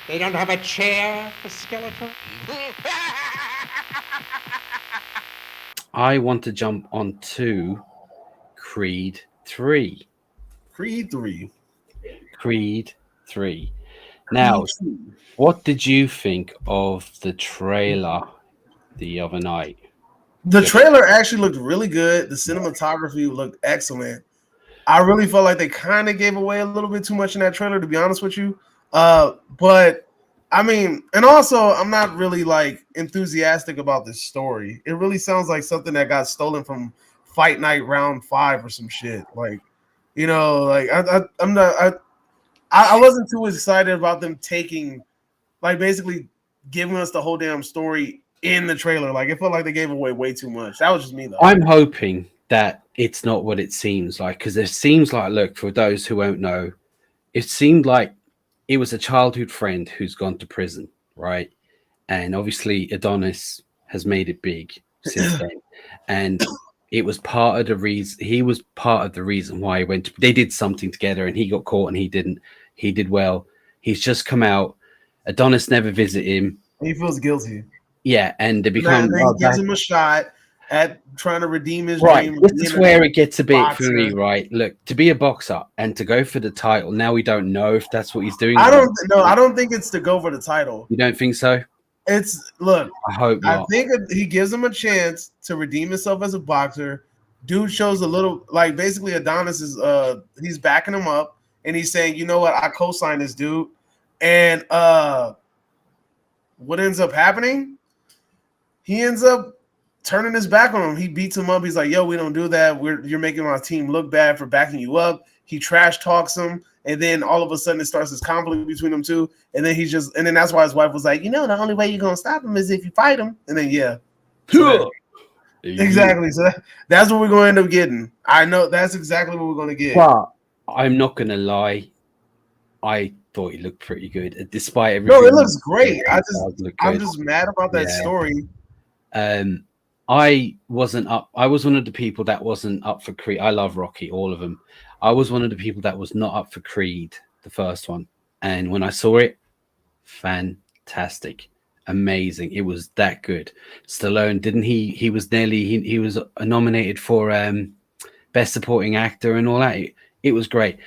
They don't have a chair for Skeletor? I want to jump onto Creed 3. Creed 3. Creed 3. Now, Creed 3. what did you think of the trailer the other night? The trailer actually looked really good. The cinematography looked excellent. I really felt like they kind of gave away a little bit too much in that trailer, to be honest with you. But I mean, and also I'm not really like enthusiastic about this story. It really sounds like something that got stolen from Fight Night Round 5 or some shit. Like, like I'm not. I wasn't too excited about them taking, like, basically giving us the whole damn story in the trailer. Like, it felt like they gave away way too much. That was just me, though. I'm hoping that it's not what it seems like, because it seems like, look, for those who won't know, it seemed like it was a childhood friend who's gone to prison, right? And obviously Adonis has made it big since then. And it was part of the reason he was part of the reason why he went to, they did something together and he got caught and he didn't. He did well. He's just come out. Adonis never visited him. He feels guilty. Yeah, and they become Then he gives him a shot at trying to redeem his right. dream. This is where it gets a bit boxer. for me, right? Look, to be a boxer and to go for the title, now we don't know if that's what he's doing. I don't think it's to go for the title. You don't think so? It's look. I hope not. I think he gives him a chance to redeem himself as a boxer. Dude shows a little, like, basically Adonis is he's backing him up and he's saying, you know what, I co-sign this dude. And what ends up happening? He ends up turning his back on him. He beats him up. He's like, yo, we don't do that. You're making my team look bad for backing you up. He trash talks him. And then all of a sudden it starts this conflict between them two. And then and then that's why his wife was like, the only way you're going to stop him is if you fight him. And then, yeah. So exactly. So that's what we're going to end up getting. I know that's exactly what we're going to get. Well, I'm not going to lie. I thought he looked pretty good, despite everything. No, it looks great. I'm just mad about that story. I wasn't up. I was one of the people that wasn't up for Creed. I love Rocky, all of them. I was one of the people that was not up for Creed, the first one. And when I saw it, fantastic, amazing. It was that good. Stallone, didn't he? He was he was nominated for Best Supporting Actor and all that. It was great.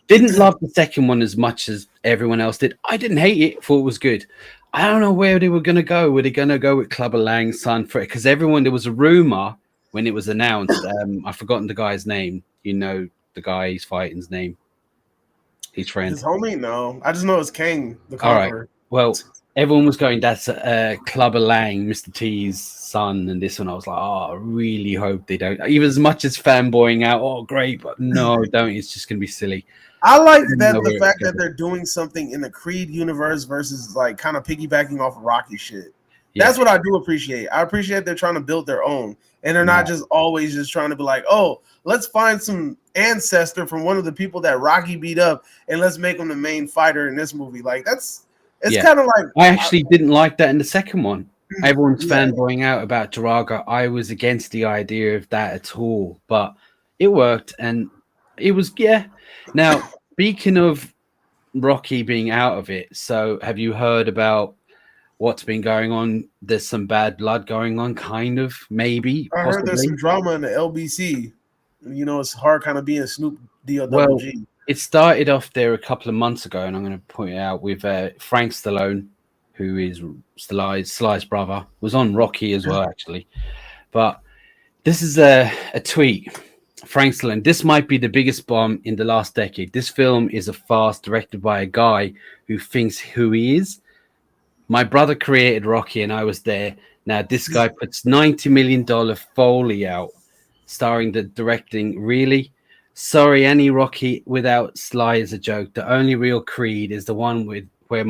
Didn't love the second one as much as everyone else did. I didn't hate it. Thought it was good. I don't know where they were going to go. Were they going to go with Clubber Lang's son for it? Because there was a rumor when it was announced. I've forgotten the guy's name. You know the guy he's fighting's name. His friend. His homie? No. I just know it's Kang, the Conqueror. All right. Well, everyone was going, that's Clubber Lang, Mr. T's son, and this one. I was like, I really hope they don't. Even as much as fanboying out, oh, great, but no, don't. It's just going to be silly. I like that the fact that they're doing something in the Creed universe versus like kind of piggybacking off of Rocky shit. Yeah. That's what I do appreciate. I appreciate they're trying to build their own, and they're not just always just trying to be like, oh, let's find some ancestor from one of the people that Rocky beat up, and let's make him the main fighter in this movie. Like it's kind of like I actually didn't like that in the second one. Everyone's fanboying out about Drago. I was against the idea of that at all, but it worked, and it was Now, speaking of Rocky being out of it, so have you heard about what's been going on? There's some bad blood going on, kind of, maybe. I heard there's some drama in the LBC. It's hard kind of being Snoop D-O-double-G. Well, it started off there a couple of months ago, and I'm going to point it out with Frank Stallone, who is Sly's brother, was on Rocky as well, actually. But this is a tweet. Frank Stallone, this might be the biggest bomb in the last decade. This film is a farce directed by a guy who thinks who he is. My brother created Rocky and I was there. Now this guy puts $90 million Foley out, starring the directing. Really? Sorry, any Rocky without Sly is a joke. The only real Creed is the one where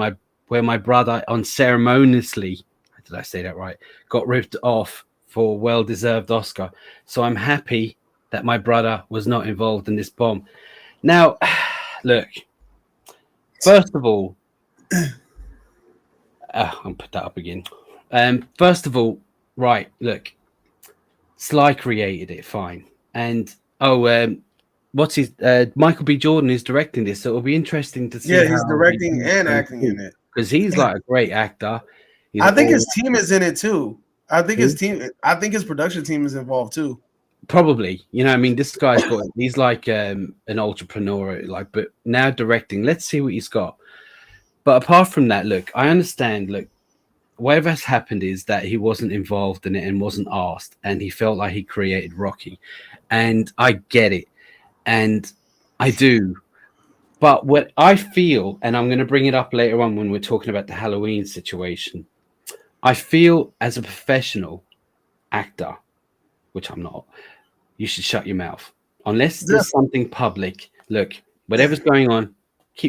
my brother unceremoniously, did I say that right, got ripped off for a well-deserved Oscar. So I'm happy that my brother was not involved in this bomb. Now, look, first of all, I'll put that up again. First of all, right, look, Sly created it, fine. And, what's his, Michael B. Jordan is directing this, so it'll be interesting to see. Yeah, he's directing and acting in it. because he's like a great actor. He's I think all, his team is in it too. I think his Who? team. I think his production team is involved too. probably, you know, I mean, this guy's got, he's like an entrepreneur, like, but now directing. Let's see what he's got. But apart from that, look, I understand. Look, whatever has happened is that he wasn't involved in it and wasn't asked, and he felt like he created Rocky, and I get it, and I do. But what I feel, and I'm going to bring it up later on when we're talking about the Halloween situation, I feel as a professional actor, which I'm not, you should shut your mouth unless Yeah. there's something public. Look, whatever's going on,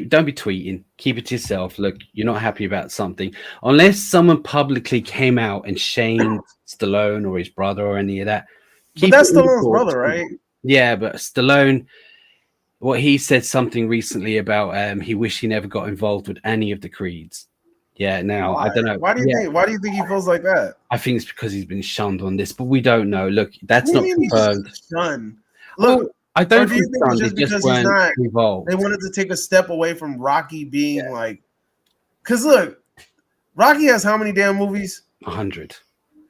don't be tweeting. Keep it to yourself. Look, you're not happy about something unless someone publicly came out and shamed Stallone or his brother or any of that. But that's it in the Stallone's courts. brother, right? Yeah, but Stallone, what he said something recently about he wished he never got involved with any of the creeds. Yeah, now Why? I don't know. Why do you Yeah, think? Why do you think he feels like that? I think it's because he's been shunned on this, but we don't know. Look, that's What do not you mean confirmed. he's shunned? Look, Well, I or don't do you think think it's shunned. just They just because he's weren't not? involved. They wanted to take a step away from Rocky being like, because look, Rocky has how many damn movies? 100.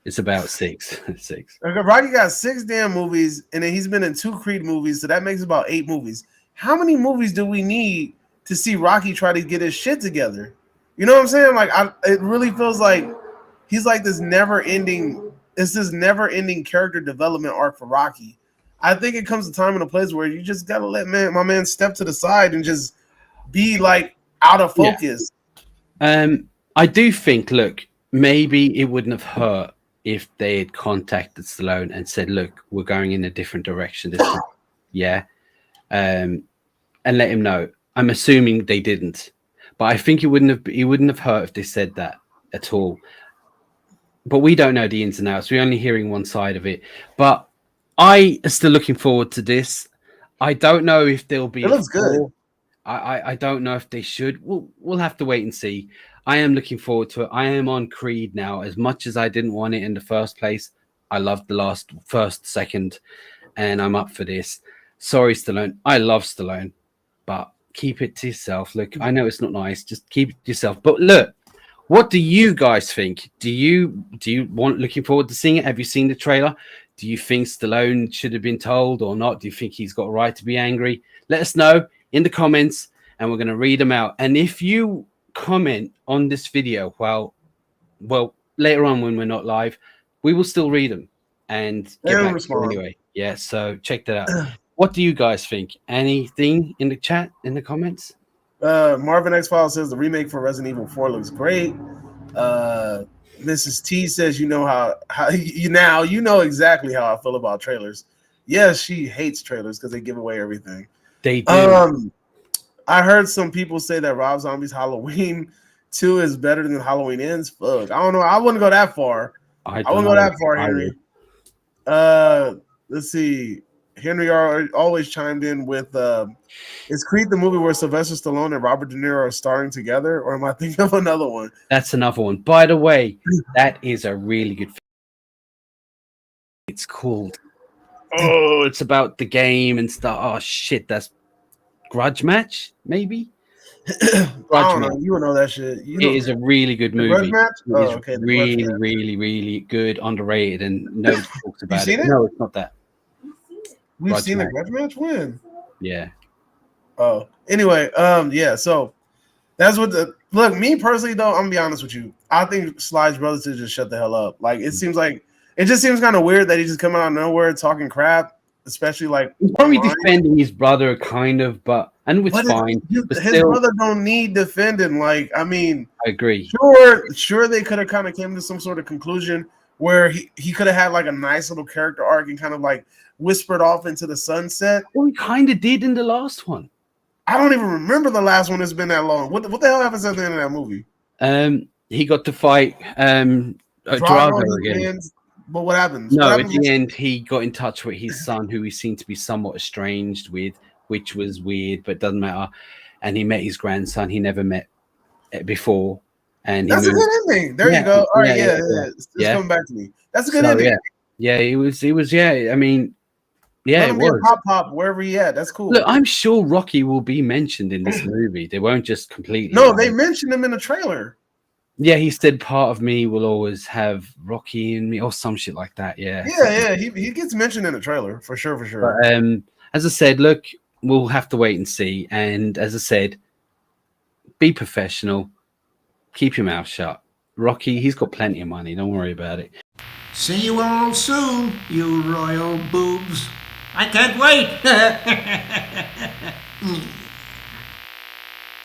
It's about six. Six. Okay, Rocky got 6 damn movies, and then he's been in 2 Creed movies, so that makes about 8 movies. How many movies do we need to see Rocky try to get his shit together? You know what I'm saying? Like, it really feels like he's like this never-ending. It's this never-ending character development arc for Rocky. I think it comes a time and a place where you just gotta let my man step to the side and just be like out of focus. I do think, look, maybe it wouldn't have hurt if they had contacted Stallone and said, look, we're going in a different direction this time. Yeah. And let him know. I'm assuming they didn't. But I think it wouldn't have hurt if they said that at all. But we don't know the ins and outs. We're only hearing one side of it. But I am still looking forward to this. I don't know if there'll be It looks good. I don't know if they should. We'll have to wait and see. I am looking forward to it. I am on Creed now. As much as I didn't want it in the first place, I loved the first, second, and I'm up for this. Sorry, Stallone. I love Stallone, but keep it to yourself. Look, I know it's not nice. Just keep it to yourself. But look, what do you guys think? Do you looking forward to seeing it? Have you seen the trailer? Do you think Stallone should have been told or not? Do you think he's got a right to be angry? Let us know in the comments, and we're going to read them out. And if you comment on this video, well, later on when we're not live, we will still read them and get back to you anyway. Yeah, so check that out. What do you guys think? Anything in the chat, in the comments? Marvin X File says the remake for Resident Evil 4 looks great. Mrs. T says you know you know exactly how I feel about trailers. Yes, she hates trailers because they give away everything. They do. I heard some people say that Rob Zombie's Halloween 2 is better than Halloween Ends. Fuck, I don't know. I wouldn't go that far. I wouldn't go that far, Henry. Let's see. Henry always chimed in with is Creed the movie where Sylvester Stallone and Robert De Niro are starring together, or am I thinking of another one? That's another one. By the way, that is a really good film. It's called it's about the game and stuff. Oh shit, that's Grudge Match, maybe? I don't know. You would know that shit. It is a really good movie. Grudge Match? Oh, okay. Really, really, really good, underrated, and nobody talks about it. No, it's not that. We've seen the Grudge Match? When? Yeah. Oh, anyway, yeah. So that's what look. Me personally, though, I'm gonna be honest with you. I think Sly's brother should just shut the hell up. Like it just seems kind of weird that he just coming out of nowhere talking crap, especially like he's probably defending his brother, kind of, and it's fine. His brother don't need defending. Like, I mean, I agree. Sure, they could have kind of came to some sort of conclusion where he could have had like a nice little character arc and kind of like whispered off into the sunset. Well, he kind of did in the last one. I don't even remember the last one. It's been that long. What the hell happens at the end of that movie? He got to fight Drago again. But what happens? No, what at happens the end, he got in touch with his son, who he seemed to be somewhat estranged with, which was weird, but doesn't matter. And he met his grandson he never met before. And that's a good ending. There you go. All right, yeah. It's coming back to me. That's a good ending. Yeah, it was. Yeah, I mean, Yeah, Let it him be a was. pop wherever he at. That's cool. Look, I'm sure Rocky will be mentioned in this movie. They won't just completely. No, they mentioned him in the trailer. Yeah, he said part of me will always have Rocky in me, or some shit like that. Yeah. Yeah. He gets mentioned in the trailer for sure. But as I said, look, we'll have to wait and see. And as I said, be professional. Keep your mouth shut. Rocky, he's got plenty of money. Don't worry about it. See you all soon, you royal boobs. I can't wait.